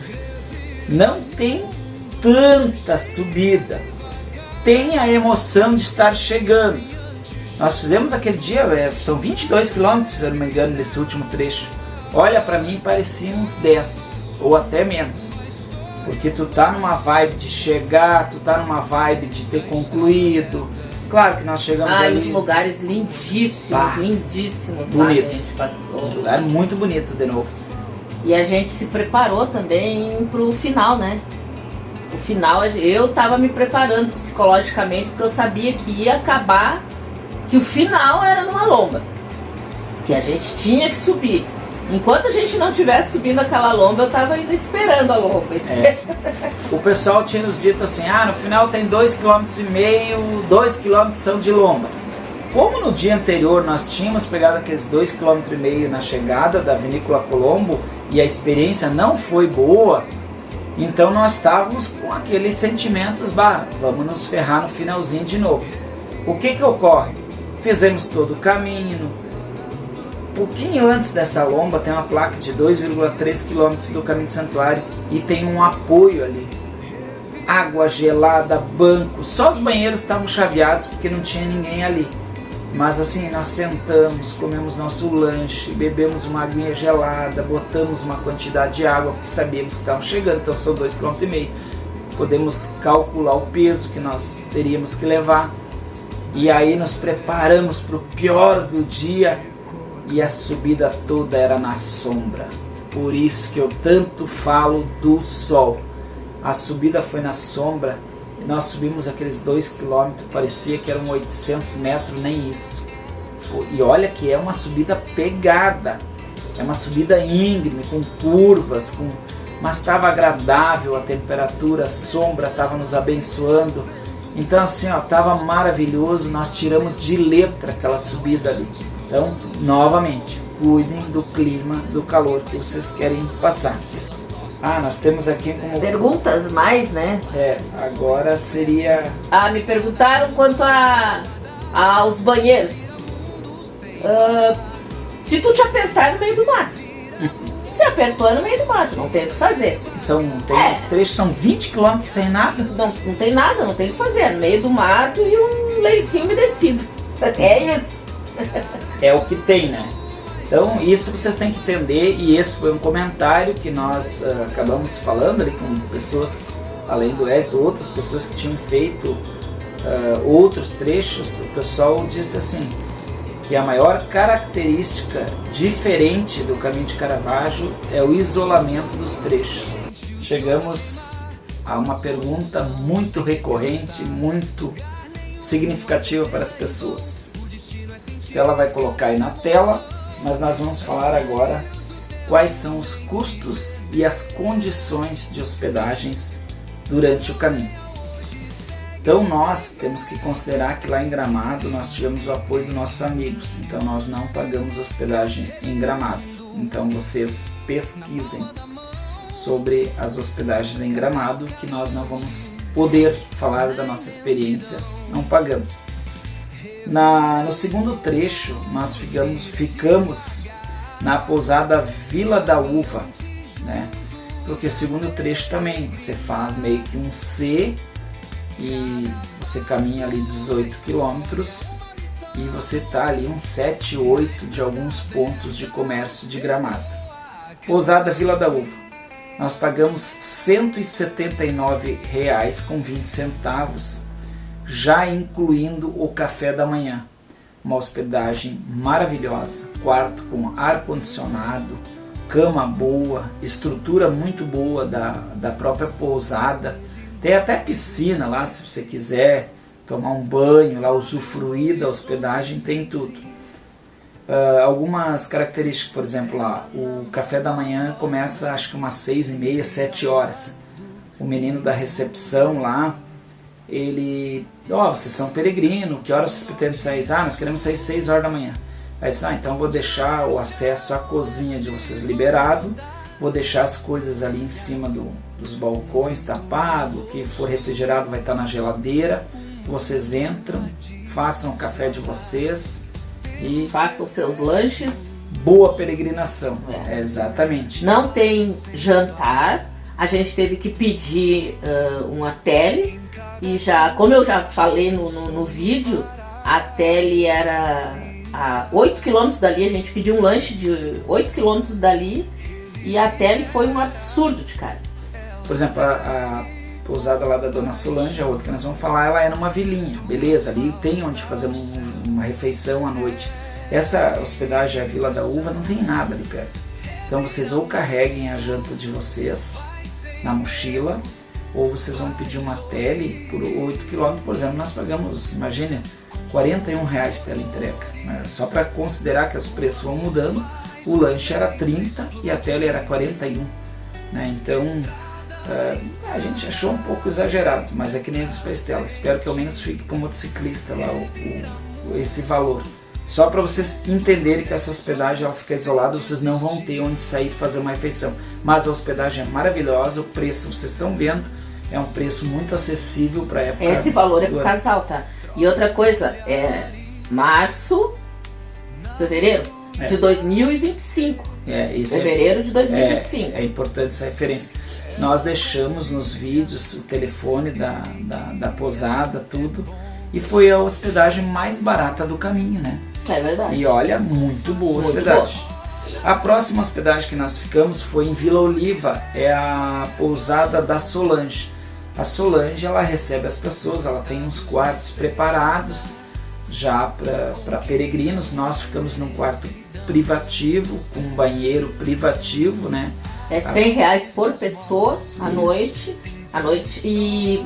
Não tem tanta subida. Tem a emoção de estar chegando. Nós fizemos aquele dia, são 22 km, se eu não me engano, nesse último trecho. Olha, para mim parecia uns 10, ou até menos. Porque tu tá numa vibe de chegar, tu tá numa vibe de ter concluído. Claro que nós chegamos ali... E os lugares lindíssimos, lindíssimos. Bonitos. Lá que a gente passou. Um lugar muito bonito de novo. E a gente se preparou também pro final, né? O final, eu tava me preparando psicologicamente, porque eu sabia que ia acabar, que o final era numa lomba. Que a gente tinha que subir. Enquanto a gente não estivesse subindo aquela lomba, eu estava ainda esperando a lomba. O pessoal tinha nos dito assim, no final tem 2,5 km, 2 km são de lomba. Como no dia anterior nós tínhamos pegado aqueles 2,5 km na chegada da Vinícola Colombo e a experiência não foi boa, então nós estávamos com aqueles sentimentos, vamos nos ferrar no finalzinho de novo. O que ocorre? Fizemos todo o caminho. Pouquinho antes dessa lomba tem uma placa de 2,3 km do caminho do santuário e tem um apoio ali. Água gelada, banco, só os banheiros estavam chaveados porque não tinha ninguém ali. Mas assim, nós sentamos, comemos nosso lanche, bebemos uma aguinha gelada, botamos uma quantidade de água porque sabíamos que estávamos chegando, então são 2,5 km. Podemos calcular o peso que nós teríamos que levar. E aí nos preparamos para o pior do dia e a subida toda era na sombra. Por isso que eu tanto falo do sol. A subida foi na sombra e nós subimos aqueles 2 km, parecia que eram 800 metros, nem isso. E olha que é uma subida pegada, é uma subida íngreme, com curvas, mas estava agradável a temperatura, a sombra estava nos abençoando. Então assim, estava maravilhoso, nós tiramos de letra aquela subida ali. Então, novamente, cuidem do clima, do calor que vocês querem passar. Nós temos aqui como... Perguntas mais, né? Agora seria... me perguntaram quanto aos banheiros. Se tu te apertar no meio do mato. Se apertou no meio do mato, não tem o que fazer. Trechos são 20 km sem nada? Não tem nada, não tem o que fazer. No meio do mato e um lencinho umedecido. É isso. É o que tem, né? Então isso vocês têm que entender, e esse foi um comentário que nós acabamos falando ali com pessoas, além do Hélio, outras pessoas que tinham feito outros trechos. O pessoal disse assim, que a maior característica diferente do Caminho de Caravaggio é o isolamento dos trechos. Chegamos a uma pergunta muito recorrente, muito significativa para as pessoas. Ela vai colocar aí na tela, mas nós vamos falar agora quais são os custos e as condições de hospedagens durante o caminho. Então nós temos que considerar que lá em Gramado nós tivemos o apoio dos nossos amigos, então nós não pagamos hospedagem em Gramado. Então vocês pesquisem sobre as hospedagens em Gramado, que nós não vamos poder falar da nossa experiência, não pagamos. No segundo trecho nós ficamos na pousada Vila da Uva, né? Porque o segundo trecho também você faz meio que um C e você caminha ali 18 quilômetros e você está ali uns 7, 8 de alguns pontos de comércio de Gramado. Pousada Vila da Uva, nós pagamos R$ 179,20, já incluindo o café da manhã. Uma hospedagem maravilhosa, quarto com ar-condicionado, cama boa, estrutura muito boa da própria pousada. Tem até piscina lá, se você quiser tomar um banho lá, usufruir da hospedagem, tem tudo. Algumas características, por exemplo, lá, o café da manhã começa acho que umas 6h30, 7 horas. O menino da recepção lá, ele, vocês são peregrinos, que horas vocês pretendem sair? Nós queremos sair 6 horas da manhã. Aí diz, então vou deixar o acesso à cozinha de vocês liberado, vou deixar as coisas ali em cima dos balcões tapado, o que for refrigerado vai estar na geladeira, vocês entram, façam o café de vocês e façam seus lanches. Boa peregrinação, exatamente. Não tem jantar, a gente teve que pedir uma tele. E já, como eu já falei no vídeo, a tele era a 8 km dali, a gente pediu um lanche de 8 km dali e a tele foi um absurdo de cara. Por exemplo, a pousada lá da Dona Solange, a outra que nós vamos falar, ela é numa vilinha, beleza, ali tem onde fazer uma refeição à noite. Essa hospedagem, a Vila da Uva, não tem nada ali perto. Então vocês ou carreguem a janta de vocês na mochila, ou vocês vão pedir uma tele por 8 km, por exemplo, nós pagamos, imagine, R$41 tele entrega, né? Só para considerar que os preços vão mudando, o lanche era 30 e a tele era 41, né? Então a gente achou um pouco exagerado, mas é que nem eu disse para a Estela, espero que ao menos fique para o motociclista lá esse valor. Só para vocês entenderem que essa hospedagem ela fica isolada, vocês não vão ter onde sair fazer uma refeição. Mas a hospedagem é maravilhosa, o preço vocês estão vendo, é um preço muito acessível para a época. Esse valor é para o casal, tá? E outra coisa, é fevereiro de 2025. Fevereiro de 2025. É importante essa referência. Nós deixamos nos vídeos o telefone da pousada, tudo. E foi a hospedagem mais barata do caminho, né? É verdade. E olha, muito boa hospedagem. A próxima hospedagem que nós ficamos foi em Vila Oliva, é a pousada da Solange. A Solange, ela recebe as pessoas, ela tem uns quartos preparados, já para peregrinos. Nós ficamos num quarto privativo, com um banheiro privativo, né? É R$100 por pessoa à noite, e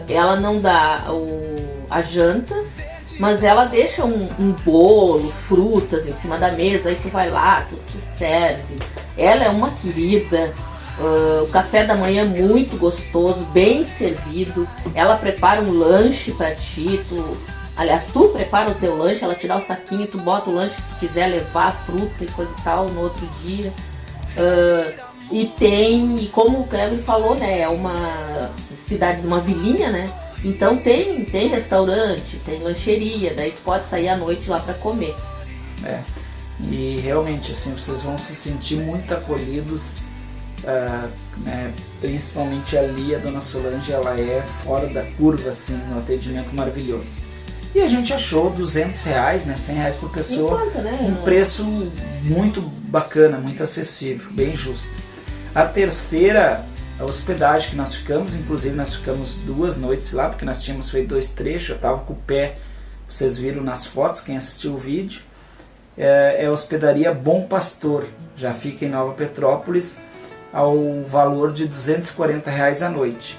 ela não dá a janta, mas ela deixa um bolo, frutas em cima da mesa, aí tu vai lá, tu te serve. Ela é uma querida. O café da manhã é muito gostoso, bem servido. Ela prepara um lanche pra ti. Aliás, tu prepara o teu lanche, ela te dá o saquinho, tu bota o lanche que tu quiser levar, fruta e coisa e tal, no outro dia. E como o Gregory falou, né, é uma cidade, uma vilinha, né? Então tem restaurante, tem lancheria, daí tu pode sair à noite lá pra comer. E realmente, assim, vocês vão se sentir muito acolhidos. Né, principalmente ali a Dona Solange, ela é fora da curva, assim, no atendimento maravilhoso. E a gente achou R$200, né, R$100 por pessoa, conta, né? Um preço muito bacana, muito acessível, bem justo. A terceira hospedagem que nós ficamos, inclusive nós ficamos 2 noites lá, porque nós tínhamos feito 2 trechos, eu estava com o pé, vocês viram nas fotos, quem assistiu o vídeo, é a hospedaria Bom Pastor, já fica em Nova Petrópolis, ao valor de R$240 a noite.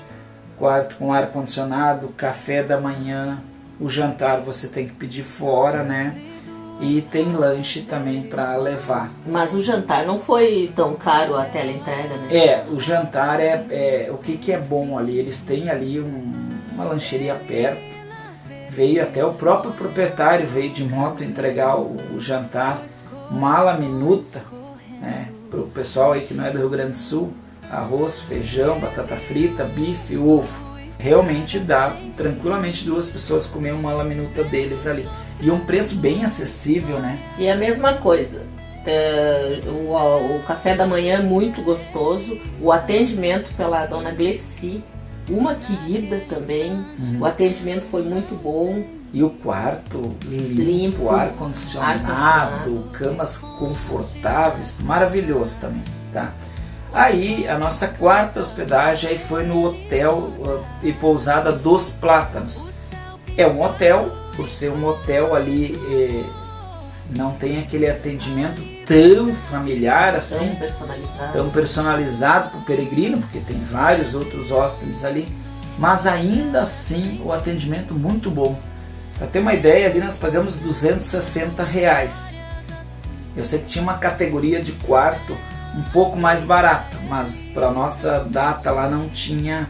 Quarto com ar-condicionado, café da manhã, o jantar você tem que pedir fora, né? E tem lanche também para levar. Mas o jantar não foi tão caro a teleentrega, né? O jantar o que é bom ali, eles têm ali uma lancheria perto. Veio até o próprio proprietário, veio de moto entregar o jantar, mala minuta, né? Para o pessoal aí que não é do Rio Grande do Sul, arroz, feijão, batata frita, bife, ovo. Realmente dá tranquilamente 2 pessoas comer uma laminuta deles ali. E um preço bem acessível, né? E a mesma coisa, o café da manhã é muito gostoso, o atendimento pela dona Glessi, uma querida também, o atendimento foi muito bom. E o quarto limpo, ar-condicionado, camas confortáveis, maravilhoso também, tá? Aí a nossa quarta hospedagem aí foi no hotel e pousada dos Plátanos. É um hotel, por ser um hotel ali, não tem aquele atendimento tão familiar assim, tão personalizado para o peregrino, porque tem vários outros hóspedes ali, mas ainda assim o atendimento muito bom. Para ter uma ideia, ali nós pagamos R$260. Eu sei que tinha uma categoria de quarto um pouco mais barata, mas para nossa data lá não tinha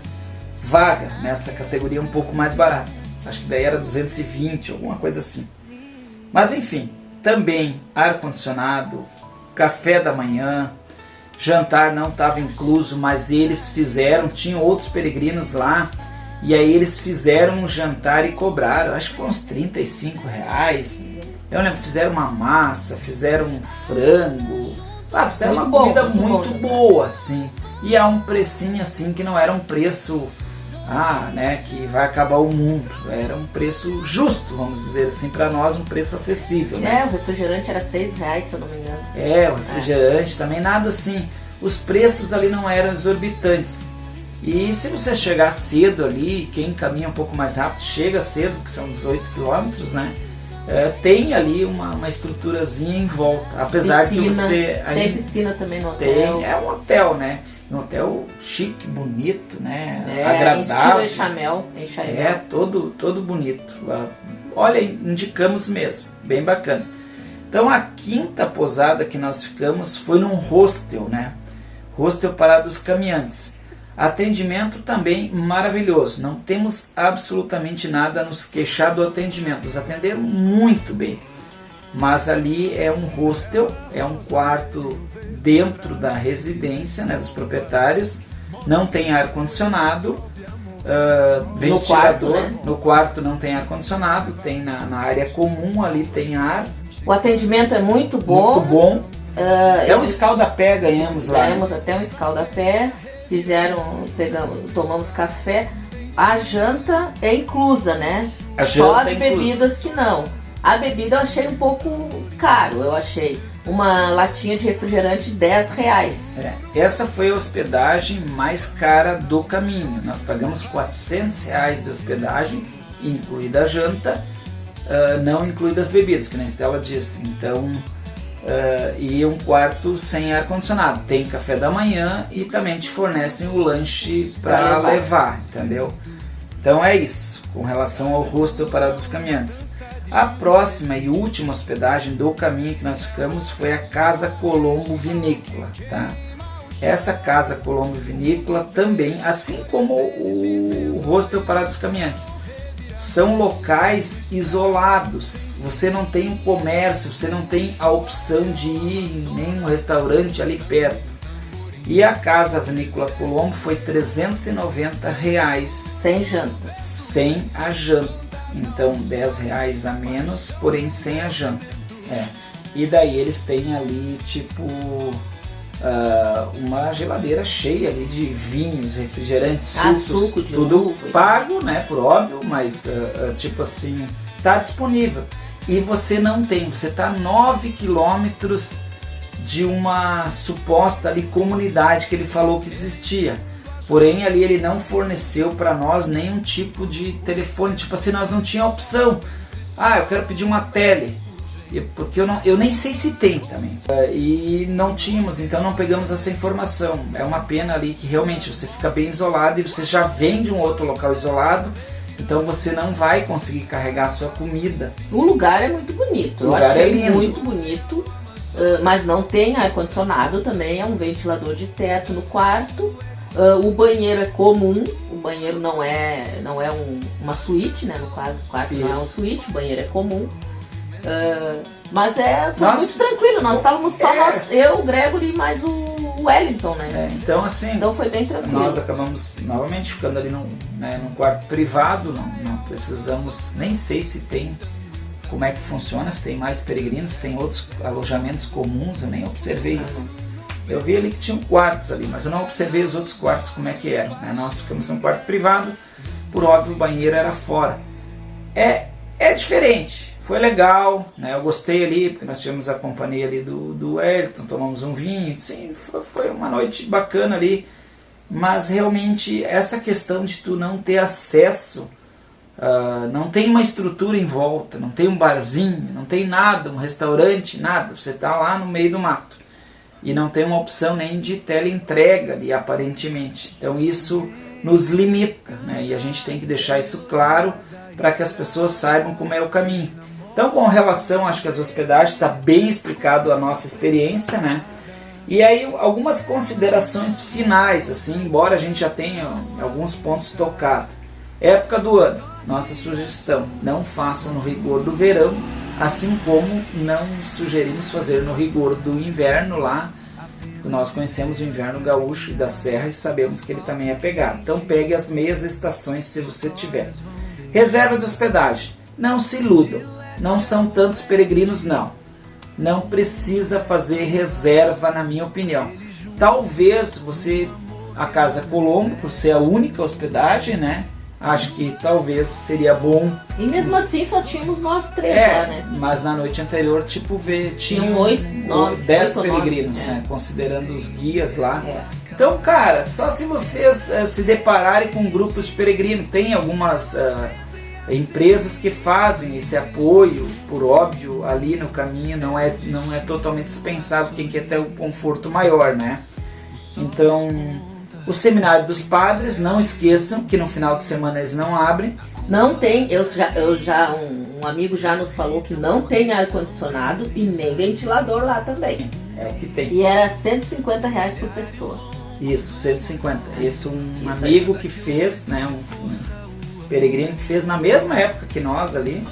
vaga nessa categoria um pouco mais barata. Acho que daí era 220, alguma coisa assim. Mas enfim, também ar-condicionado, café da manhã, jantar não estava incluso, mas eles fizeram, tinham outros peregrinos lá, e aí eles fizeram um jantar e cobraram, acho que foi uns R$35. Eu lembro, fizeram uma massa, fizeram um frango, fizeram uma comida muito boa, assim. E a um precinho assim, que não era um preço, né, que vai acabar o mundo. Era um preço justo, vamos dizer assim, para nós, um preço acessível, né? O refrigerante era R$6, se eu não me engano. O refrigerante também, nada assim. Os preços ali não eram exorbitantes. E se você chegar cedo ali, quem caminha um pouco mais rápido, chega cedo, que são 18 quilômetros, né? Tem ali uma estruturazinha em volta, apesar piscina, que você... Tem piscina também no hotel. É um hotel, né? Um hotel chique, bonito, né? Agradável. Estilo Enxaimel. Todo bonito. Olha, indicamos mesmo, bem bacana. Então a quinta pousada que nós ficamos foi num hostel, né? Hostel para os caminhantes. Atendimento também maravilhoso, não temos absolutamente nada a nos queixar do atendimento, nos atenderam muito bem. Mas ali é um hostel, é um quarto dentro da residência, né, dos proprietários, não tem ar-condicionado, ventilador, no quarto não tem ar-condicionado, tem na área comum ali tem ar. O atendimento é muito bom. Muito bom. Um escaldapé ganhamos lá. Ganhamos até um escaldapé. Tomamos café. A janta é inclusa, né? Só as bebidas que não. A bebida eu achei um pouco caro, eu achei. Uma latinha de refrigerante R$10. Essa foi a hospedagem mais cara do caminho. Nós pagamos R$400 de hospedagem, incluída a janta. não incluídas bebidas, que nem a Estela disse. Então, e um quarto sem ar-condicionado. Tem café da manhã e também te fornecem o lanche para levar, entendeu? Então é isso, com relação ao hostel Parada dos Caminhantes. A próxima e última hospedagem do caminho que nós ficamos foi a Casa Colombo Vinícola, tá? Essa Casa Colombo Vinícola também, assim como o hostel Parada dos Caminhantes, são locais isolados. Você não tem um comércio, você não tem a opção de ir em nenhum restaurante ali perto. E a Casa Vinícola Colombo foi R$390. Sem janta. Sem a janta. Então R$10 a menos, porém sem a janta. E daí eles têm ali tipo uma geladeira cheia ali de vinhos, refrigerantes, sucos, tudo pago, né, por óbvio, mas tipo assim, tá disponível. E você não tem, você tá 9 quilômetros de uma suposta ali comunidade que ele falou que existia. Porém, ali ele não forneceu para nós nenhum tipo de telefone, tipo assim, nós não tinha opção. Eu quero pedir uma tele, porque eu nem sei se tem também. E não tínhamos, então não pegamos essa informação. É uma pena ali que realmente você fica bem isolado e você já vem de um outro local isolado, então você não vai conseguir carregar a sua comida. O lugar é muito bonito, eu achei muito bonito, mas não tem ar-condicionado também, é um ventilador de teto no quarto. O banheiro é comum, o banheiro não é uma suíte, né? No caso, o quarto não é uma suíte, o banheiro é comum. Mas foi muito tranquilo, nós estávamos só eu, o Gregory e mais o Wellington, né? Então assim, então foi bem tranquilo. Nós acabamos novamente ficando ali num quarto privado, não precisamos, nem sei se tem, como é que funciona, se tem mais peregrinos, se tem outros alojamentos comuns, eu nem observei isso. Eu vi ali que tinham quartos ali, mas eu não observei os outros quartos como é que eram, né? Nós ficamos num quarto privado, por óbvio o banheiro era fora. É diferente, foi legal, né? Eu gostei ali, porque nós tivemos a companhia ali do Wellington, tomamos um vinho, sim, foi uma noite bacana ali, mas realmente essa questão de tu não ter acesso, não tem uma estrutura em volta, não tem um barzinho, não tem nada, um restaurante, nada, você está lá no meio do mato. E não tem uma opção nem de teleentrega ali, aparentemente. Então isso nos limita, né? E a gente tem que deixar isso claro para que as pessoas saibam como é o caminho. Então, com relação, acho que as hospedagens, está bem explicado a nossa experiência, né? E aí, algumas considerações finais, assim, embora a gente já tenha alguns pontos tocados. Época do ano, nossa sugestão, não faça no rigor do verão, assim como não sugerimos fazer no rigor do inverno lá. Nós conhecemos o inverno gaúcho e da serra e sabemos que ele também é pegado. Então pegue as meias estações se você tiver. Reserva de hospedagem. Não se iludam. Não são tantos peregrinos, não. Não precisa fazer reserva, na minha opinião. Talvez você, a Casa Colombo, por ser a única hospedagem, né? Acho que talvez seria bom. E mesmo assim só tínhamos nós três lá, né? Mas na noite anterior, tipo, tinham 10 peregrinos, né? Considerando os guias lá. Então, cara, só se vocês se depararem com grupos de peregrinos. Tem algumas empresas que fazem esse apoio, por óbvio, ali no caminho. Não é totalmente dispensável quem quer ter um conforto maior, né? Então, o Seminário dos Padres, não esqueçam que no final de semana eles não abrem. Não tem, um amigo já nos falou que não tem ar-condicionado e nem ventilador lá também. É o que tem. E era R$150 por pessoa. Isso, 150. Esse amigo que fez, né, um peregrino que fez na mesma época que nós ali,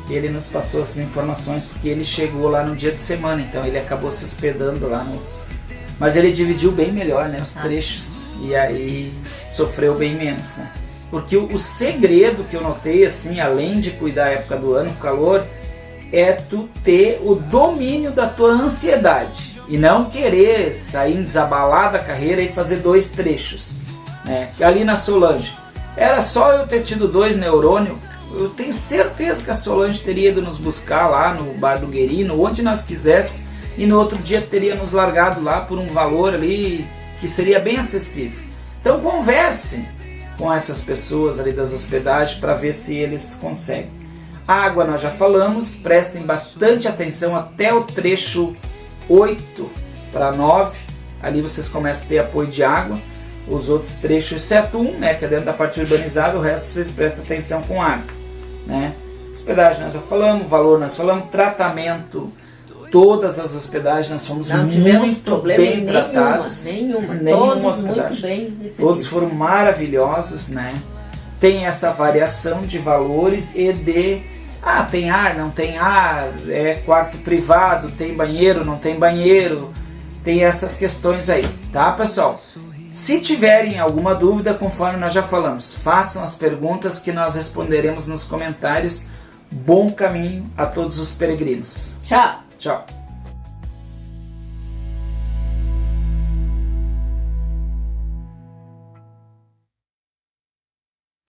ele nos passou essas informações porque ele chegou lá no dia de semana, então ele acabou se hospedando lá no... Mas ele dividiu bem melhor, né, os trechos. E aí sofreu bem menos, né? Porque o segredo que eu notei, assim, além de cuidar da época do ano, o calor, é tu ter o domínio da tua ansiedade e não querer sair desabalado da carreira e fazer 2 trechos, né? Ali na Solange, era só eu ter tido 2 neurônios, eu tenho certeza que a Solange teria ido nos buscar lá no Bar do Guerino, onde nós quisesse, e no outro dia teria nos largado lá por um valor ali que seria bem acessível. Então conversem com essas pessoas ali das hospedagens para ver se eles conseguem. Água nós já falamos, prestem bastante atenção até o trecho 8 para 9, ali vocês começam a ter apoio de água. Os outros trechos, exceto um, né, que é dentro da parte urbanizada, o resto vocês prestam atenção com água, né? Hospedagem nós já falamos, valor nós falamos, tratamento, todas as hospedagens nós fomos muito bem tratados. Nenhuma todos muito bem recebidos. Todos foram maravilhosos, né? Tem essa variação de valores e de, tem ar, não tem ar, é quarto privado, tem banheiro, não tem banheiro, tem essas questões aí, tá, pessoal? Se tiverem alguma dúvida, conforme nós já falamos, façam as perguntas que nós responderemos nos comentários. Bom caminho a todos os peregrinos. Tchau. Tchau.